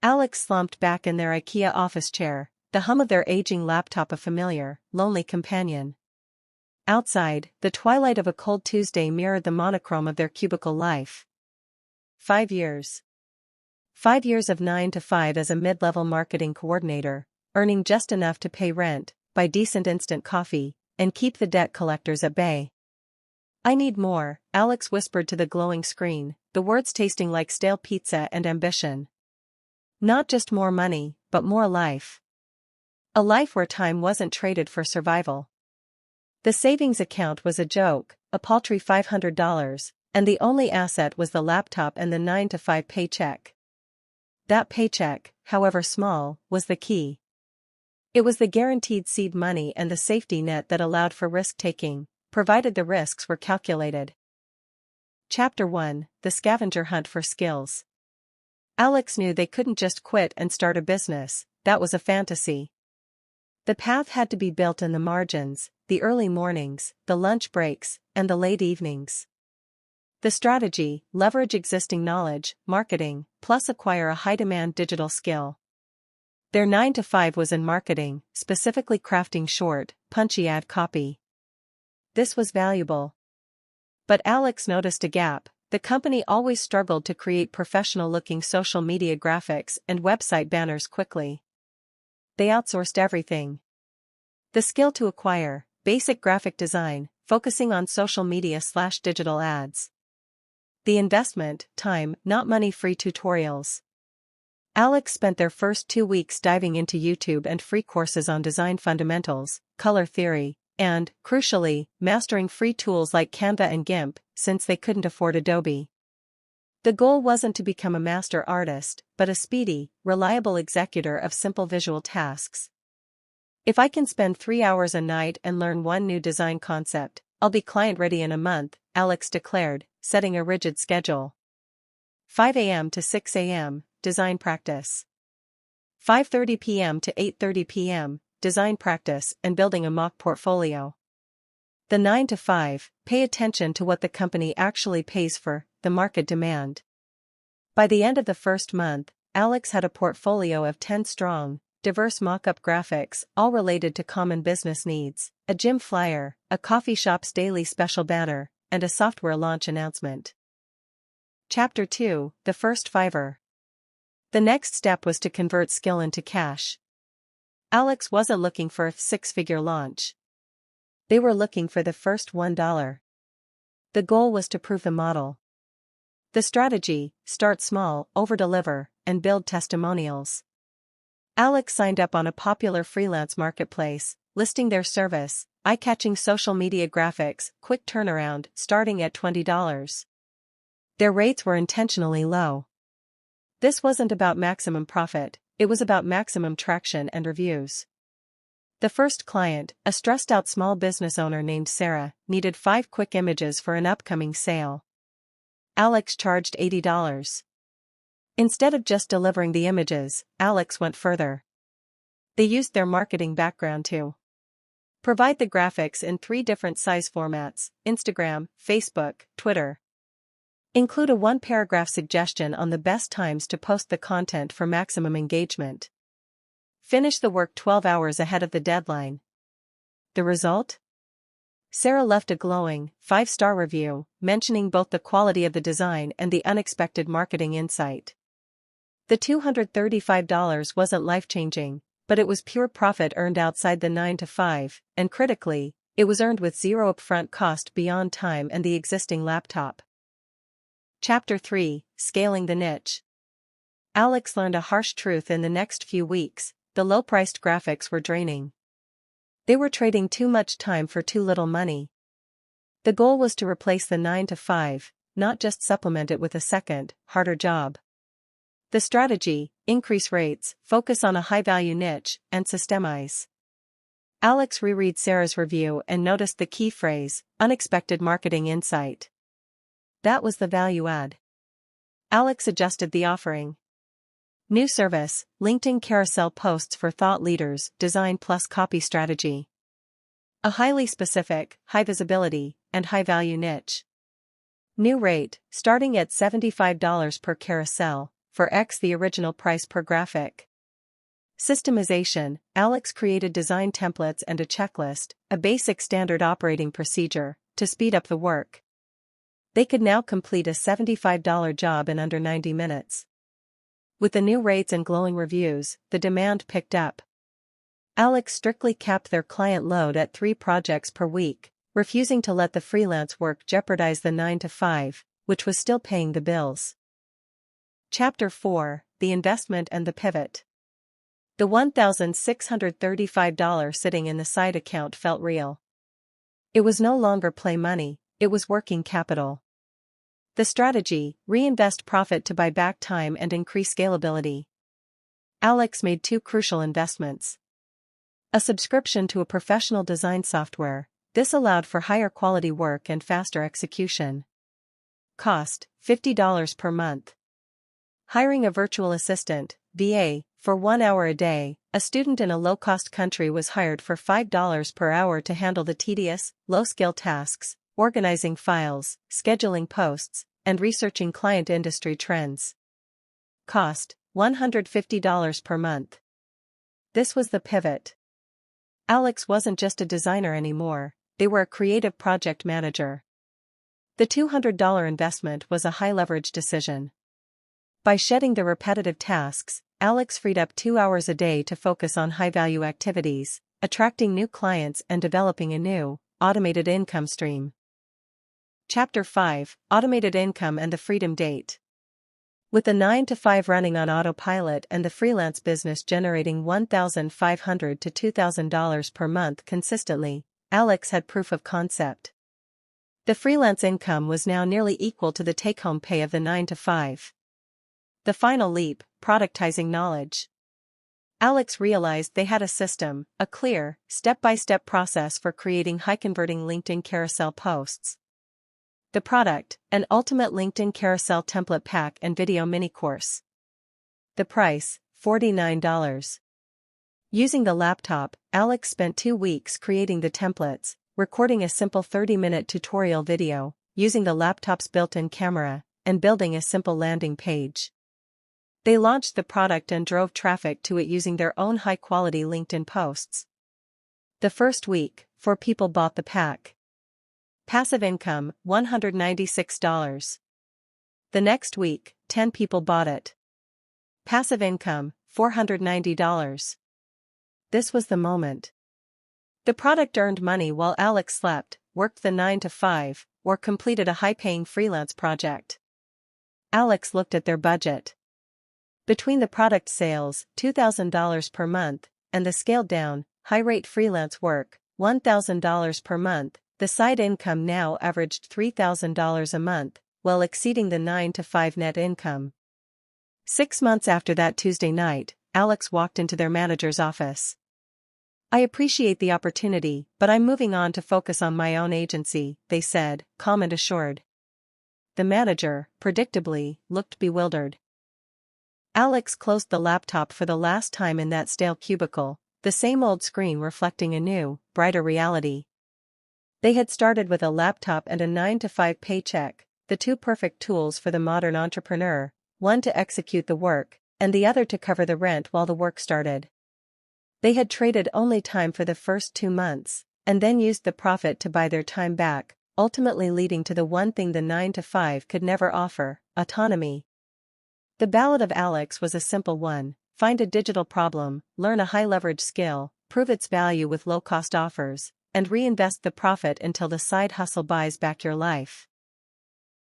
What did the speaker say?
Alex slumped back in their IKEA office chair, the hum of their aging laptop a familiar, lonely companion. Outside, the twilight of a cold Tuesday mirrored the monochrome of their cubicle life. 5 years. 5 years of 9 to 5 as a mid-level marketing coordinator, earning just enough to pay rent, buy decent instant coffee, and keep the debt collectors at bay. "I need more," Alex whispered to the glowing screen, the words tasting like stale pizza and ambition. Not just more money, but more life. A life where time wasn't traded for survival. The savings account was a joke, a paltry $500, and the only asset was the laptop and the 9 to 5 paycheck. That paycheck, however small, was the key. It was the guaranteed seed money and the safety net that allowed for risk-taking, provided the risks were calculated. Chapter 1: The Scavenger Hunt for Skills. Alex knew they couldn't just quit and start a business, that was a fantasy. The path had to be built in the margins, the early mornings, the lunch breaks, and the late evenings. The strategy: leverage existing knowledge, marketing, plus acquire a high-demand digital skill. Their 9 to 5 was in marketing, specifically crafting short, punchy ad copy. This was valuable. But Alex noticed a gap. The company always struggled to create professional-looking social media graphics and website banners quickly. They outsourced everything. The skill to acquire: basic graphic design, focusing on social media/digital ads. The investment: time, not money. Free tutorials. Alex spent their first 2 weeks diving into YouTube and free courses on design fundamentals, color theory, and, crucially, mastering free tools like Canva and GIMP, since they couldn't afford Adobe. The goal wasn't to become a master artist, but a speedy, reliable executor of simple visual tasks. "If I can spend 3 hours a night and learn one new design concept, I'll be client-ready in a month," Alex declared, setting a rigid schedule. 5 a.m. to 6 a.m., design practice. 5:30 p.m. to 8:30 p.m., design practice and building a mock portfolio. The 9 to 5, pay attention to what the company actually pays for, the market demand. By the end of the first month, Alex had a portfolio of 10 strong, diverse mock-up graphics, all related to common business needs: a gym flyer, a coffee shop's daily special banner, and a software launch announcement. Chapter 2: The First Fiver. The next step was to convert skill into cash. Alex wasn't looking for a 6-figure launch. They were looking for the first $1. The goal was to prove the model. The strategy: start small, over-deliver, and build testimonials. Alex signed up on a popular freelance marketplace, listing their service: eye-catching social media graphics, quick turnaround, starting at $20. Their rates were intentionally low. This wasn't about maximum profit, it was about maximum traction and reviews. The first client, a stressed-out small business owner named Sarah, needed 5 quick images for an upcoming sale. Alex charged $80. Instead of just delivering the images, Alex went further. They used their marketing background to provide the graphics in 3 different size formats: Instagram, Facebook, Twitter. Include a 1-paragraph suggestion on the best times to post the content for maximum engagement. Finish the work 12 hours ahead of the deadline. The result? Sarah left a glowing, 5-star review, mentioning both the quality of the design and the unexpected marketing insight. The $235 wasn't life-changing, but it was pure profit earned outside the 9 to 5, and critically, it was earned with zero upfront cost beyond time and the existing laptop. Chapter 3: Scaling the Niche. Alex learned a harsh truth in the next few weeks: the low-priced graphics were draining. They were trading too much time for too little money. The goal was to replace the 9 to 5, not just supplement it with a second, harder job. The strategy: increase rates, focus on a high-value niche, and systemize. Alex reread Sarah's review and noticed the key phrase: unexpected marketing insight. That was the value add. Alex adjusted the offering. New service: LinkedIn carousel posts for thought leaders, design plus copy strategy. A highly specific, high visibility, and high value niche. New rate: starting at $75 per carousel, for X the original price per graphic. Systemization, Alex created design templates and a checklist, a basic standard operating procedure, to speed up the work. They could now complete a $75 job in under 90 minutes. With the new rates and glowing reviews, the demand picked up. Alex strictly capped their client load at 3 projects per week, refusing to let the freelance work jeopardize the 9-to-5, which was still paying the bills. Chapter 4, The Investment and the Pivot. The $1,635 sitting in the side account felt real. It was no longer play money, it was working capital. The strategy, reinvest profit to buy back time and increase scalability. Alex made 2 crucial investments. A subscription to a professional design software. This allowed for higher quality work and faster execution. Cost, $50 per month. Hiring a virtual assistant, VA, for 1 hour a day. A student in a low-cost country was hired for $5 per hour to handle the tedious, low-skill tasks, organizing files, scheduling posts, and researching client industry trends. Cost, $150 per month. This was the pivot. Alex wasn't just a designer anymore, they were a creative project manager. The $200 investment was a high-leverage decision. By shedding the repetitive tasks, Alex freed up 2 hours a day to focus on high-value activities, attracting new clients and developing a new, automated income stream. Chapter 5, Automated Income and the Freedom Date. With the 9-to-5 running on autopilot and the freelance business generating $1,500 to $2,000 per month consistently, Alex had proof of concept. The freelance income was now nearly equal to the take-home pay of the 9-to-5. The final leap, productizing knowledge. Alex realized they had a system, a clear, step-by-step process for creating high-converting LinkedIn carousel posts. The product, an ultimate LinkedIn carousel template pack and video mini course. The price, $49. Using the laptop, Alex spent 2 weeks creating the templates, recording a simple 30-minute tutorial video, using the laptop's built-in camera, and building a simple landing page. They launched the product and drove traffic to it using their own high-quality LinkedIn posts. The first week, 4 people bought the pack. Passive income, $196. The next week, 10 people bought it. Passive income, $490. This was the moment. The product earned money while Alex slept, worked the 9-to-5, or completed a high-paying freelance project. Alex looked at their budget. Between the product sales, $2,000 per month, and the scaled-down, high-rate freelance work, $1,000 per month, the side income now averaged $3,000 a month, while exceeding the 9-to-5 net income. 6 months after that Tuesday night, Alex walked into their manager's office. "I appreciate the opportunity, but I'm moving on to focus on my own agency," they said, calm and assured. The manager, predictably, looked bewildered. Alex closed the laptop for the last time in that stale cubicle, the same old screen reflecting a new, brighter reality. They had started with a laptop and a 9-to-5 paycheck, the 2 perfect tools for the modern entrepreneur, one to execute the work, and the other to cover the rent while the work started. They had traded only time for the first 2 months, and then used the profit to buy their time back, ultimately leading to the one thing the 9-to-5 could never offer, autonomy. The Ballad of Alex was a simple one: find a digital problem, learn a high-leverage skill, prove its value with low-cost offers, and reinvest the profit until the side hustle buys back your life.